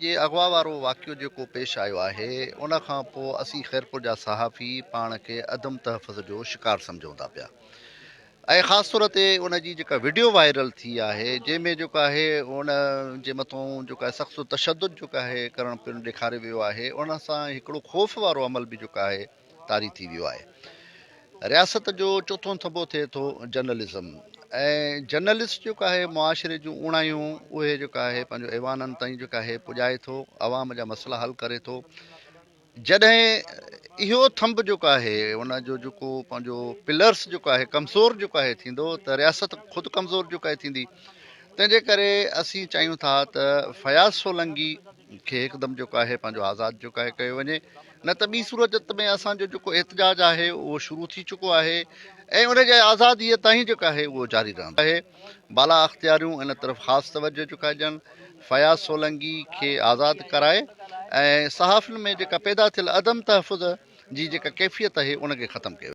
जे अगवा वारो वाक़ियो जेको पेश आयो आहे उन खां पोइ असीं ख़ैरपुर जा सहाफ़ी पाण खे अदम तहफ़ुज़ जो शिकार सम्झूं था पिया ऐं ख़ासि तौर ते उन जी जेका वीडियो वायरल थी आहे जंहिंमें जेको आहे उन जे मथां जेको आहे सख़्तु तशदुद जेको आहे करणु पिणु ॾेखारियो वियो आहे उन सां हिकिड़ो ख़ौफ़ वारो अमल बि जेको आहे तारी थी वियो आहे। रियासत जो चोथों थबो थिए थो जर्नलिज़म ऐं जर्नलिस्ट जेको आहे मुआशिरे जूं उणायूं उहे जेका आहे पंहिंजो ऐवाननि ताईं जेका आहे पुॼाए थो, आवाम जा मसइला हल करे थो। जॾहिं इहो थंब जेको आहे उन जो जेको पंहिंजो पिलर्स जेको आहे कमज़ोर जेको आहे थींदो त रियासत ख़ुदि कमज़ोर जेको आहे थींदी। तंहिंजे करे असीं चाहियूं था त फयाज़ सोलंगी खे हिकदमि जेको आहे पंहिंजो आज़ादु जेको आहे कयो वञे, न त ॿी सूरत में असांजो जेको एहतजाज आहे उहो शुरू थी चुको आहे ऐं उनजे आज़ादीअ ताईं जेको आहे उहो जारी रहंदो आहे। बाला अख़्तियारियूं इन तरफ़ ख़ासि तवजो जेका ॾियनि, फयाज़ सोलंगी खे आज़ादु कराए ऐं सहाफ़ियुनि में जेका पैदा थियल अदम तहफ़ुज़ जी जेका कैफ़ियत आहे उनखे ख़तमु कयो।